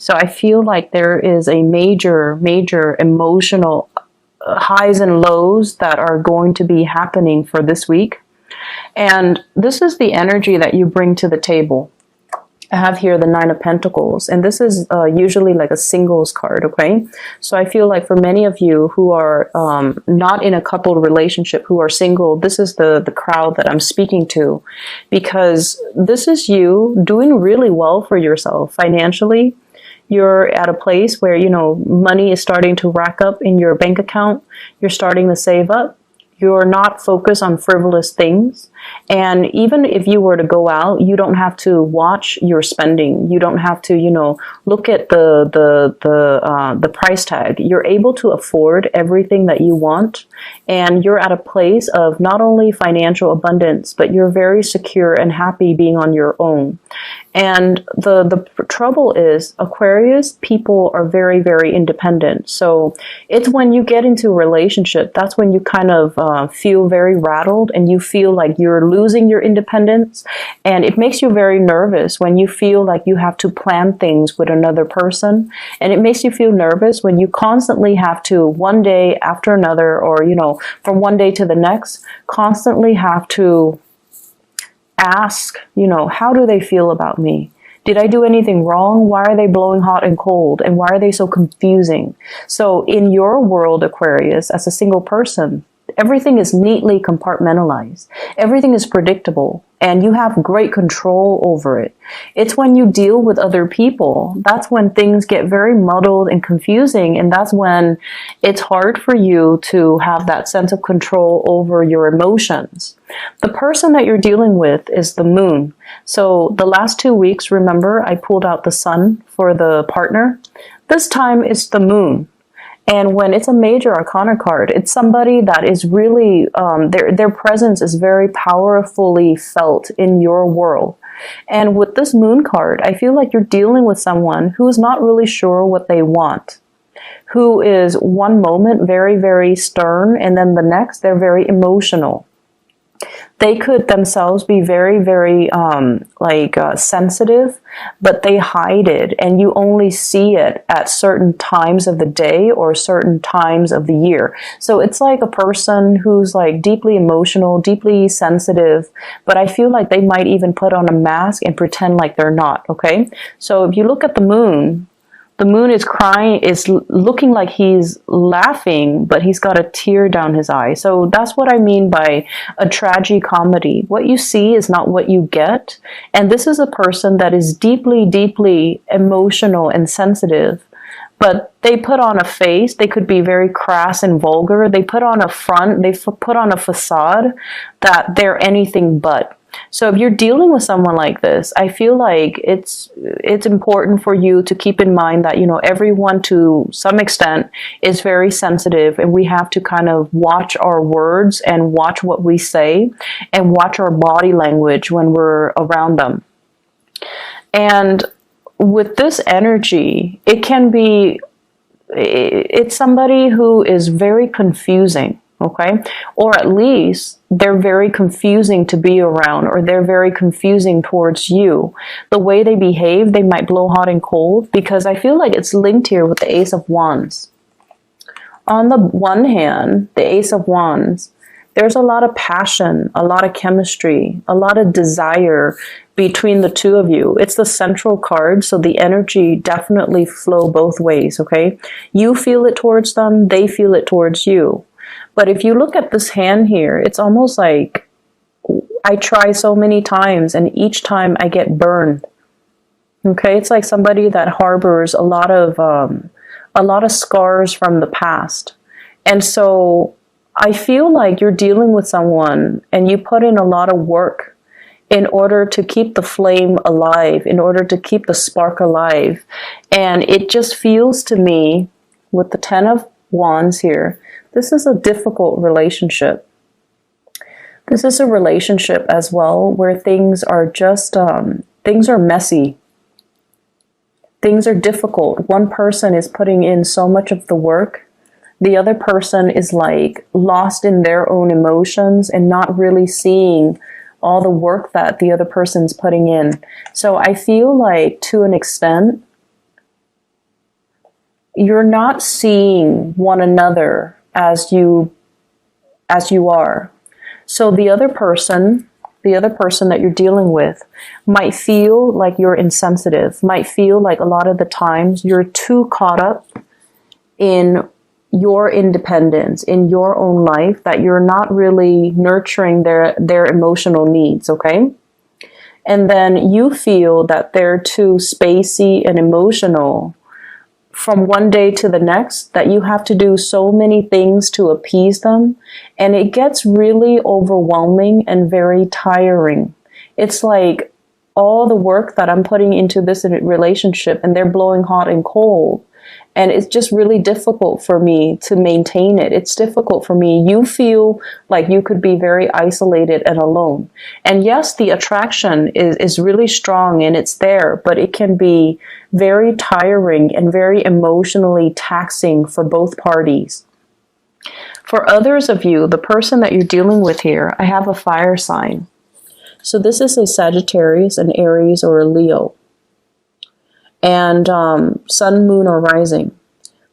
So I feel like there is a major emotional highs and lows that are going to be happening for this week. And this is the energy that you bring to the table. I have here the Nine of Pentacles, and this is usually like a singles card, okay? So I feel like for many of you who are not in a coupled relationship, who are single, this is the crowd that I'm speaking to, because this is you doing really well for yourself financially. You're at a place where, you know, money is starting to rack up in your bank account. You're starting to save up. You're not focused on frivolous things. And even if you were to go out, you don't have to watch your spending. You don't have to, you know, look at the price tag. You're able to afford everything that you want. And you're at a place of not only financial abundance, but you're very secure and happy being on your own. And the trouble is, Aquarius people are very independent. So it's when you get into a relationship, that's when you kind of feel very rattled and you feel like you're losing your independence. And it makes you very nervous when you feel like you have to plan things with another person. And it makes you feel nervous when you constantly have to, one day after another, or, you know, from one day to the next, constantly have to ask, you know, how do they feel about me? Did I do anything wrong? Why are they blowing hot and cold? And why are they so confusing? So in your world, Aquarius, as a single person, everything is neatly compartmentalized. Everything is predictable, and you have great control over it. It's when you deal with other people, that's when things get very muddled and confusing, and that's when it's hard for you to have that sense of control over your emotions. The person that you're dealing with is the moon. So the last 2 weeks, remember, I pulled out the sun for the partner. This time it's the moon. And when it's a major arcana card, it's somebody that is really, their presence is very powerfully felt in your world. And with this moon card, I feel like you're dealing with someone who is not really sure what they want, who is one moment very stern, and then the next they're very emotional. They could themselves be very sensitive, but they hide it, and you only see it at certain times of the day or certain times of the year. So it's like a person who's like deeply emotional, deeply sensitive, but I feel like they might even put on a mask and pretend like they're not, okay? So if you look at the moon is crying, is looking like he's laughing, but he's got a tear down his eye. So that's what I mean by a tragicomedy. What you see is not what you get. And this is a person that is deeply emotional and sensitive, but they put on a face. They could be very crass and vulgar. They put on a front, they put on a facade that they're anything but. So if you're dealing with someone like this, I feel like it's important for you to keep in mind that, you know, everyone to some extent is very sensitive, and we have to kind of watch our words and watch what we say and watch our body language when we're around them. And with this energy, it's somebody who is very confusing. Okay, or at least they're very confusing to be around, or they're very confusing towards you. The way they behave, they might blow hot and cold, because I feel like it's linked here with the Ace of Wands. On the one hand, the Ace of Wands, there's a lot of passion, a lot of chemistry, a lot of desire between the two of you. It's the central card, so the energy definitely flow both ways, okay? You feel it towards them, they feel it towards you. But if you look at this hand here, it's almost like I try so many times and each time I get burned. Okay, it's like somebody that harbors a lot of scars from the past. And so I feel like you're dealing with someone and you put in a lot of work in order to keep the flame alive, in order to keep the spark alive. And it just feels to me, with the Ten of Wands here, this is a difficult relationship. This is a relationship as well where things are just, things are messy. Things are difficult. One person is putting in so much of the work. The other person is like lost in their own emotions and not really seeing all the work that the other person's putting in. So I feel like to an extent, you're not seeing one another as you are. So the other person that you're dealing with might feel like you're insensitive, might feel like a lot of the times you're too caught up in your independence, in your own life, that you're not really nurturing their emotional needs, okay? And then you feel that they're too spacey and emotional from one day to the next, that you have to do so many things to appease them, and it gets really overwhelming and very tiring. It's like all the work that I'm putting into this relationship, and they're blowing hot and cold, and it's just really difficult for me to maintain it. It's difficult for me. You feel like you could be very isolated and alone. And yes, the attraction is really strong and it's there, but it can be very tiring and very emotionally taxing for both parties. For others of you, the person that you're dealing with here, I have a fire sign. So this is a Sagittarius, an Aries, or a Leo. And sun, moon, or rising.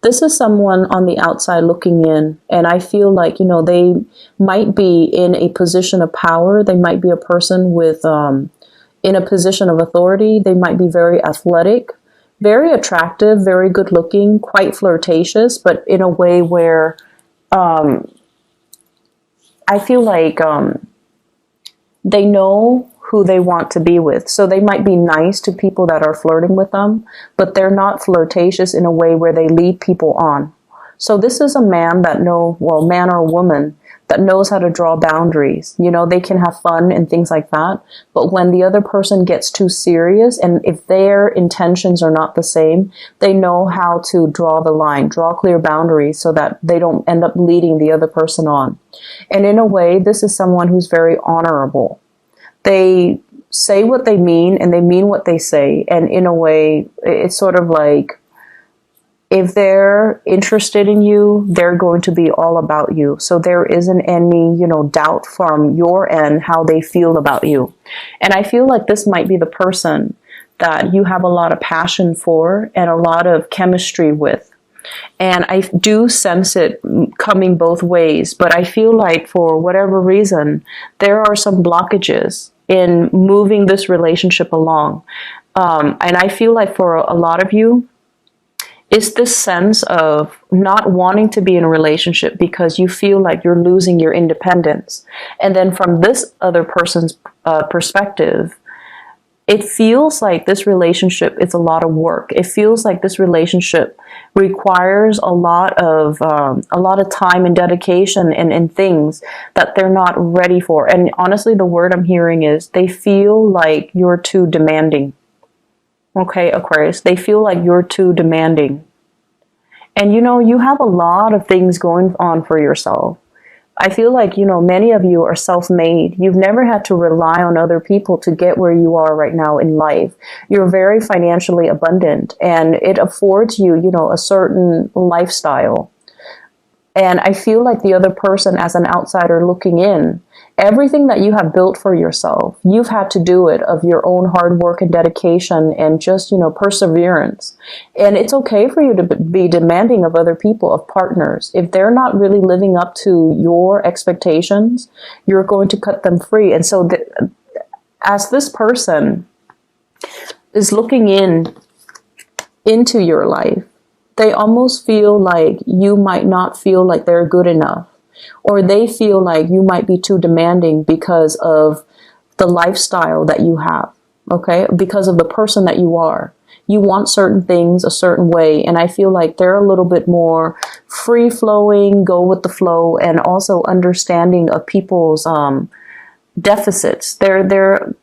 This is someone on the outside looking in, and I feel like, they might be in a position of power. They might be a person with in a position of authority. They might be very athletic, very attractive, very good looking, quite flirtatious, but in a way where I feel like they know who they want to be with. So they might be nice to people that are flirting with them, but they're not flirtatious in a way where they lead people on. So this is a man man or woman that knows how to draw boundaries. They can have fun and things like that. But when the other person gets too serious, and if their intentions are not the same, they know how to draw the line, draw clear boundaries so that they don't end up leading the other person on. And in a way, this is someone who's very honorable. They say what they mean and they mean what they say. And in a way, it's sort of like, if they're interested in you, they're going to be all about you. So there isn't any, doubt from your end how they feel about you. And I feel like this might be the person that you have a lot of passion for and a lot of chemistry with. And I do sense it coming both ways, but I feel like for whatever reason, there are some blockages in moving this relationship along. And I feel like for a lot of you, it's this sense of not wanting to be in a relationship because you feel like you're losing your independence. And then from this other person's perspective, it feels like this relationship is a lot of work. It feels like this relationship requires a lot of time and dedication and things that they're not ready for. And honestly, the word I'm hearing is they feel like you're too demanding. Okay, Aquarius, they feel like you're too demanding. And you have a lot of things going on for yourself. I feel like, many of you are self-made. You've never had to rely on other people to get where you are right now in life. You're very financially abundant, and it affords you, a certain lifestyle. And I feel like the other person, as an outsider looking in, everything that you have built for yourself, you've had to do it of your own hard work and dedication and just, perseverance. And it's okay for you to be demanding of other people, of partners. If they're not really living up to your expectations, you're going to cut them free. And so as this person is looking into your life, they almost feel like you might not feel like they're good enough. Or they feel like you might be too demanding because of the lifestyle that you have, okay? Because of the person that you are. You want certain things a certain way, and I feel like they're a little bit more free-flowing, go with the flow, and also understanding of people's deficits. They're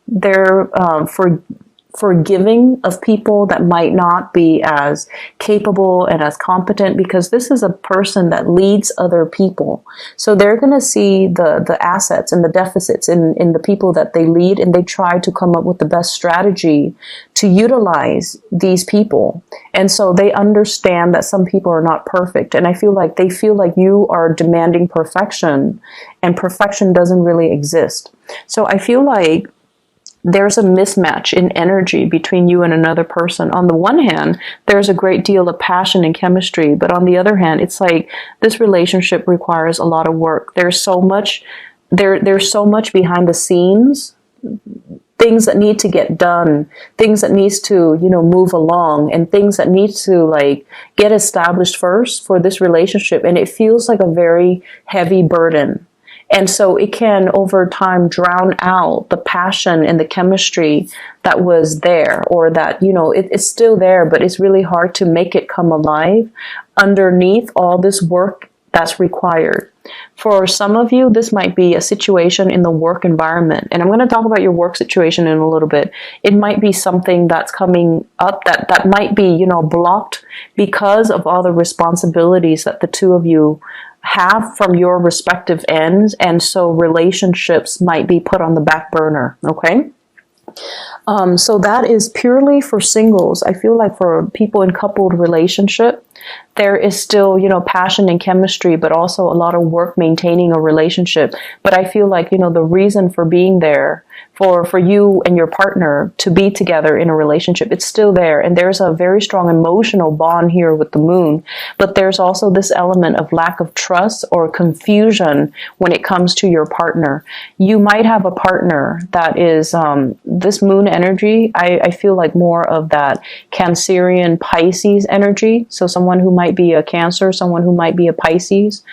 forgiving of people that might not be as capable and as competent, because this is a person that leads other people. So they're going to see the assets and the deficits in the people that they lead, and they try to come up with the best strategy to utilize these people. And so they understand that some people are not perfect. And I feel like they feel like you are demanding perfection, and perfection doesn't really exist. So I feel like there's a mismatch in energy between you and another person. On the one hand, there's a great deal of passion and chemistry, but on the other hand, it's like this relationship requires a lot of work. There's so much behind the scenes, things that need to get done, things that needs to, move along, and things that need to like get established first for this relationship. And it feels like a very heavy burden. And so it can over time drown out the passion and the chemistry that was there, or that, it's still there, but it's really hard to make it come alive underneath all this work that's required. For some of you, this might be a situation in the work environment. And I'm going to talk about your work situation in a little bit. It might be something that's coming up that might be, blocked because of all the responsibilities that the two of you have from your respective ends. And so relationships might be put on the back burner. Okay. So that is purely for singles. I feel like for people in coupled relationship, there is still, passion and chemistry, but also a lot of work maintaining a relationship. But I feel like, the reason for being there for you and your partner to be together in a relationship, it's still there. And there's a very strong emotional bond here with the moon. But there's also this element of lack of trust or confusion when it comes to your partner. You might have a partner that is this moon energy. I feel like more of that Cancerian Pisces energy. So someone who might be a Cancer, someone who might be a Pisces.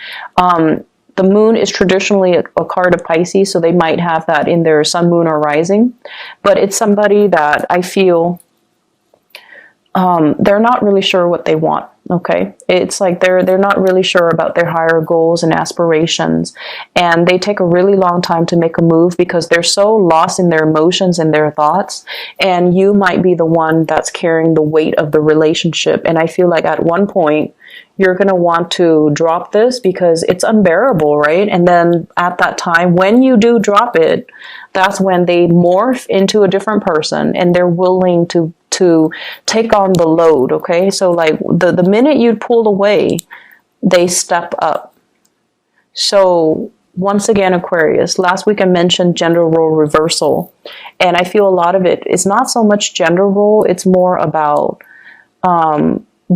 The moon is traditionally a card of Pisces, so they might have that in their sun, moon, or rising. But it's somebody that I feel they're not really sure what they want. Okay, it's like they're not really sure about their higher goals and aspirations, and they take a really long time to make a move because they're so lost in their emotions and their thoughts. And you might be the one that's carrying the weight of the relationship. And I feel like at one point you're going to want to drop this because it's unbearable, right? And then at that time, when you do drop it, that's when they morph into a different person and they're willing to take on the load, okay? So like the minute you pull away, they step up. So once again, Aquarius, last week I mentioned gender role reversal. And I feel a lot of it is not so much gender role, it's more about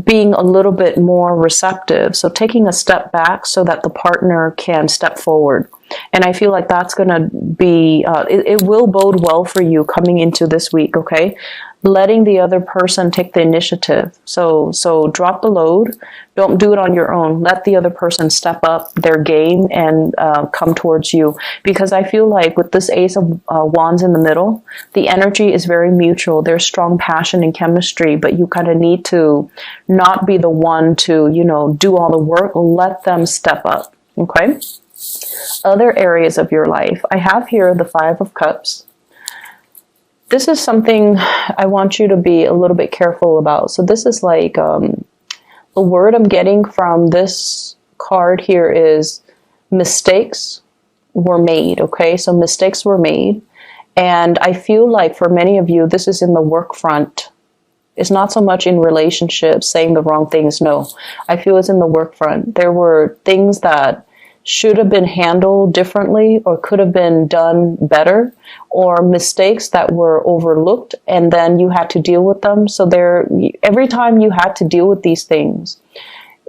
being a little bit more receptive. So taking a step back so that the partner can step forward. And I feel like that's going to be, it will bode well for you coming into this week, okay? Letting the other person take the initiative. So drop the load. Don't do it on your own. Let the other person step up their game and come towards you. Because I feel like with this Ace of Wands in the middle, the energy is very mutual. There's strong passion and chemistry, but you kind of need to not be the one to, do all the work. Let them step up, okay? Other areas of your life. I have here the Five of Cups. This is something I want you to be a little bit careful about. So this is like, the word I'm getting from this card here is mistakes were made, okay? So mistakes were made. And I feel like for many of you, this is in the work front. It's not so much in relationships, saying the wrong things, no. I feel it's in the work front. There were things that should have been handled differently or could have been done better, or mistakes that were overlooked and then you had to deal with them. So every time you had to deal with these things,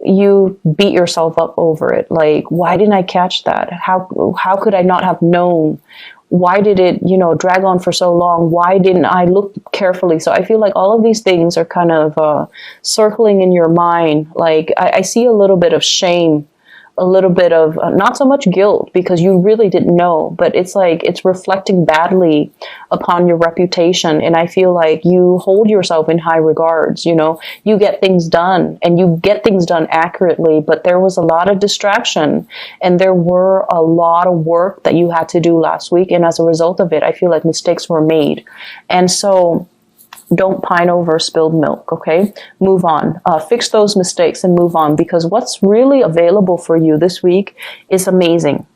you beat yourself up over it. Like, why didn't I catch that? How could I not have known? Why did it, drag on for so long? Why didn't I look carefully? So I feel like all of these things are kind of circling in your mind. Like I see a little bit of shame, a little bit of not so much guilt because you really didn't know, but it's like it's reflecting badly upon your reputation. And I feel like you hold yourself in high regards, you get things done and you get things done accurately, but there was a lot of distraction and there were a lot of work that you had to do last week. And as a result of it, I feel like mistakes were made. And so don't pine over spilled milk, okay? Move on. Fix those mistakes and move on, because what's really available for you this week is amazing.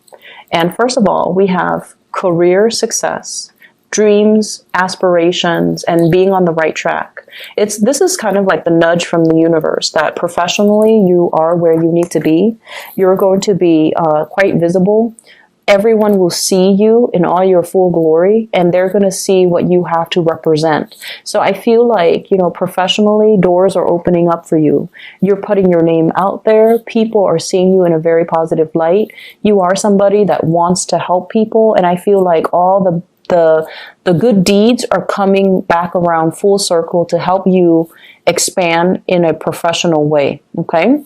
And first of all, we have career success, dreams, aspirations, and being on the right track. This is kind of like the nudge from the universe that professionally you are where you need to be. You're going to be quite visible. everyone will see you in all your full glory, and they're going to see what you have to represent. So I feel like, professionally, doors are opening up for you. You're putting your name out there. People are seeing you in a very positive light. You are somebody that wants to help people, and I feel like all the good deeds are coming back around full circle to help you expand in a professional way, okay?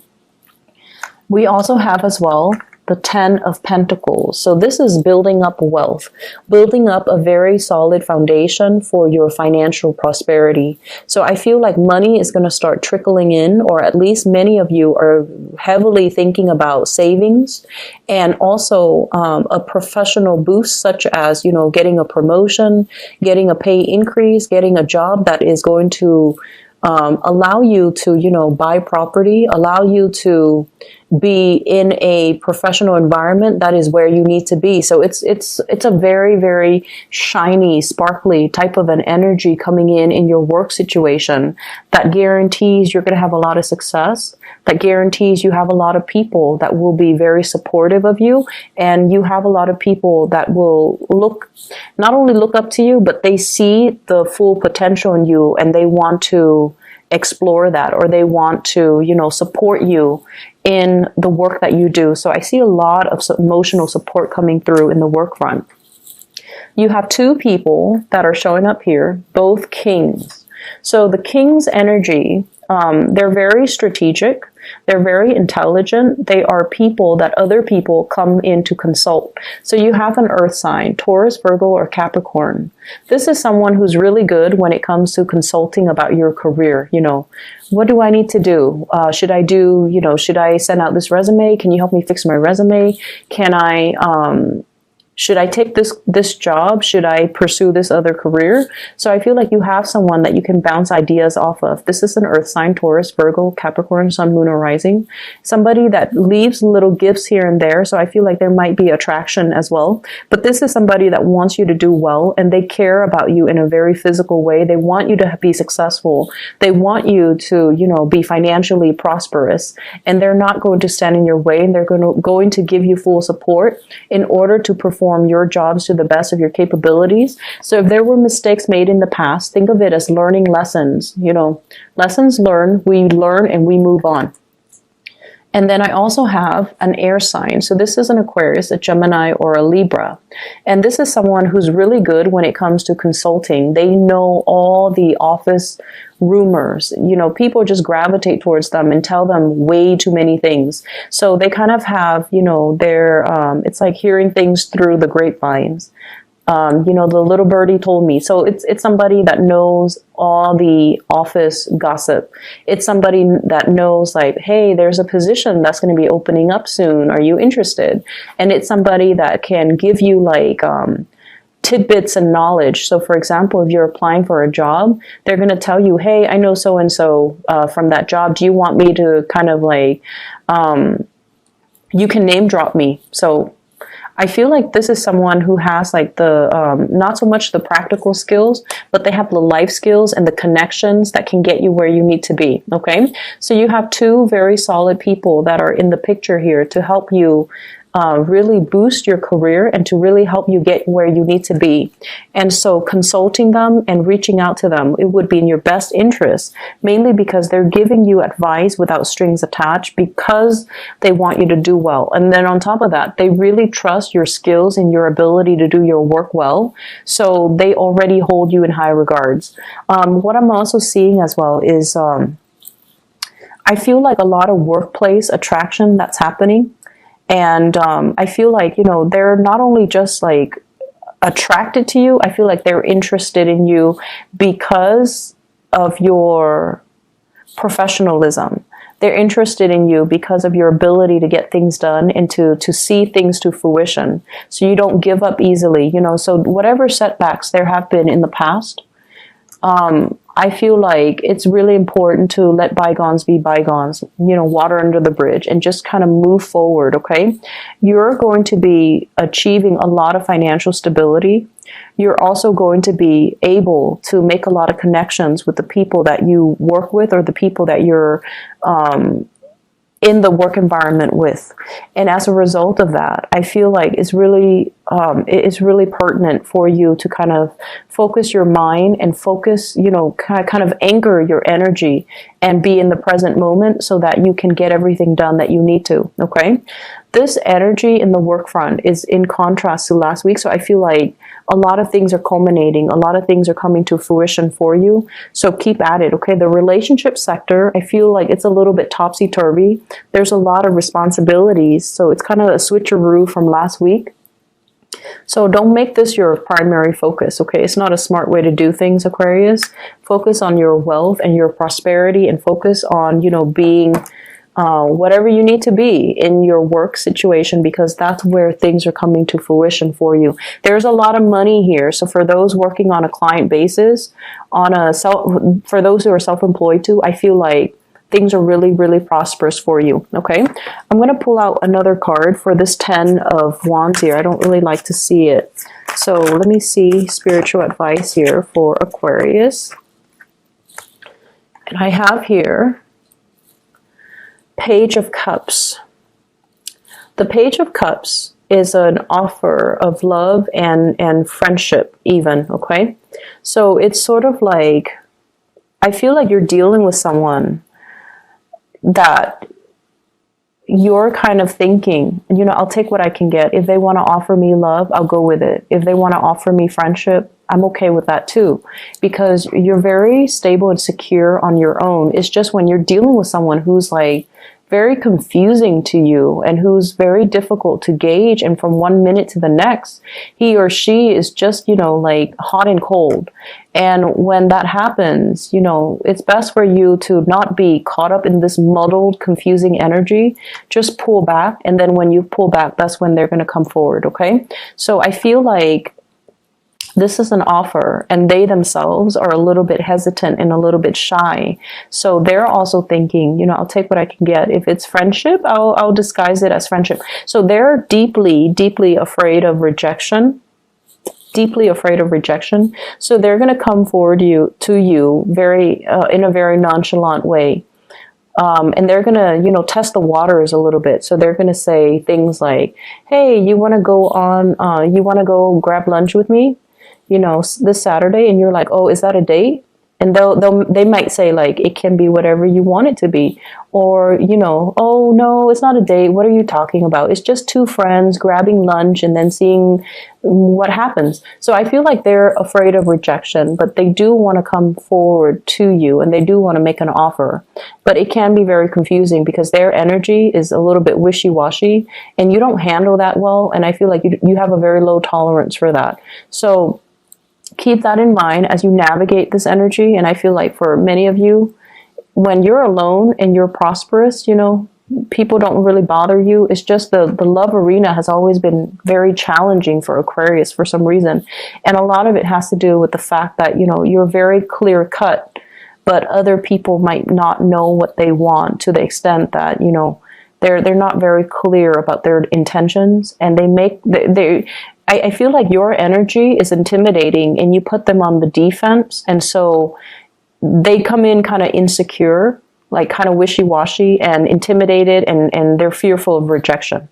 We also have as well the 10 of Pentacles. So this is building up wealth, building up a very solid foundation for your financial prosperity. So I feel like money is going to start trickling in, or at least many of you are heavily thinking about savings and also a professional boost, such as, getting a promotion, getting a pay increase, getting a job that is going to allow you to, buy property, allow you to be in a professional environment that is where you need to be. So it's a very, very shiny, sparkly type of an energy coming in your work situation that guarantees you're going to have a lot of success, that guarantees you have a lot of people that will be very supportive of you, and you have a lot of people that will not only look up to you, but they see the full potential in you, and they want to explore that, or they want to, support you in the work that you do. So I see a lot of emotional support coming through in the work front. You have two people that are showing up here, both kings. So the king's energy, they're very strategic. They're very intelligent. They are people that other people come in to consult. So you have an earth sign, Taurus, Virgo, or Capricorn. This is someone who's really good when it comes to consulting about your career. What do I need to do? Should I send out this resume? Can you help me fix my resume? Should I take this job? Should I pursue this other career? So I feel like you have someone that you can bounce ideas off of. This is an earth sign, Taurus, Virgo, Capricorn, Sun, Moon, or Rising. Somebody that leaves little gifts here and there. So I feel like there might be attraction as well. But this is somebody that wants you to do well, and they care about you in a very physical way. They want you to be successful. They want you to, be financially prosperous, and they're not going to stand in your way, and they're going to give you full support in order to perform your jobs to the best of your capabilities. So if there were mistakes made in the past, think of it as learning lessons. Lessons learned, we learn and we move on. And then I also have an air sign. So this is an Aquarius, a Gemini, or a Libra. And this is someone who's really good when it comes to consulting. They know all the office rumors. People just gravitate towards them and tell them way too many things. So they kind of have, it's like hearing things through the grapevines. The little birdie told me. So it's somebody that knows all the office gossip. It's somebody that knows, like, hey, there's a position that's going to be opening up soon. Are you interested? And it's somebody that can give you tidbits and knowledge. So for example, if you're applying for a job, they're going to tell you, hey, I know so-and-so from that job. Do you want me to kind of you can name drop me. So I feel like this is someone who has the, not so much the practical skills, but they have the life skills and the connections that can get you where you need to be. Okay. So you have two very solid people that are in the picture here to help you really boost your career and to really help you get where you need to be. And so consulting them and reaching out to them, it would be in your best interest, mainly because they're giving you advice without strings attached, because they want you to do well. And then on top of that, they really trust your skills and your ability to do your work well. So they already hold you in high regards. What I'm also seeing as well is I feel like a lot of workplace attraction that's happening. And I feel like, they're not only just attracted to you, I feel like they're interested in you because of your professionalism. They're interested in you because of your ability to get things done and to see things to fruition. So you don't give up easily, so whatever setbacks there have been in the past, I feel like it's really important to let bygones be bygones, water under the bridge, and just kind of move forward, okay? You're going to be achieving a lot of financial stability. You're also going to be able to make a lot of connections with the people that you work with, or the people that you're in the work environment with. And as a result of that, I feel like it's really pertinent for you to kind of focus your mind and focus, kind of anchor your energy and be in the present moment so that you can get everything done that you need to. Okay. This energy in the work front is in contrast to last week. So I feel like a lot of things are culminating. A lot of things are coming to fruition for you. So keep at it. Okay. The relationship sector, I feel like it's a little bit topsy-turvy. There's a lot of responsibilities. So it's kind of a switcheroo from last week. So don't make this your primary focus, okay? It's not a smart way to do things, Aquarius. Focus on your wealth and your prosperity, and focus on, being whatever you need to be in your work situation, because that's where things are coming to fruition for you. There's a lot of money here. So for those working on a client basis, for those who are self-employed too, I feel like things are really, really prosperous for you. Okay. I'm going to pull out another card for this 10 of Wands here. I don't really like to see it. So let me see spiritual advice here for Aquarius. And I have here Page of Cups. The Page of Cups is an offer of love and friendship even. Okay. So it's sort of like, I feel like you're dealing with someone that you're kind of thinking, I'll take what I can get. If they want to offer me love, I'll go with it. If they want to offer me friendship, I'm okay with that too, because you're very stable and secure on your own. It's just when you're dealing with someone who's like very confusing to you and who's very difficult to gauge, and from one minute to the next, he or she is just, like hot and cold. And when that happens, it's best for you to not be caught up in this muddled, confusing energy. Just pull back. And then when you pull back, that's when they're going to come forward. Okay. So I feel like this is an offer, and they themselves are a little bit hesitant and a little bit shy. So they're also thinking, I'll take what I can get. If it's friendship, I'll disguise it as friendship. So they're deeply, deeply afraid of rejection. Deeply afraid of rejection. So they're going to come forward to you very in a very nonchalant way. And they're going to, test the waters a little bit. So they're going to say things like, hey, you want to go grab lunch with me, this Saturday? And you're like, oh, is that a date? And they might say like, it can be whatever you want it to be. Or, oh no, it's not a date. What are you talking about? It's just two friends grabbing lunch and then seeing what happens. So I feel like they're afraid of rejection, but they do want to come forward to you, and they do want to make an offer. But it can be very confusing because their energy is a little bit wishy-washy, and you don't handle that well. And I feel like you have a very low tolerance for that. So keep that in mind as you navigate this energy. And I feel like for many of you, when you're alone and you're prosperous, people don't really bother you. It's just the love arena has always been very challenging for Aquarius for some reason. And a lot of it has to do with the fact that, you're very clear cut, but other people might not know what they want to the extent that, they're not very clear about their intentions, and I feel like your energy is intimidating and you put them on the defense. And so they come in kind of insecure, like kind of wishy-washy and intimidated, and they're fearful of rejection.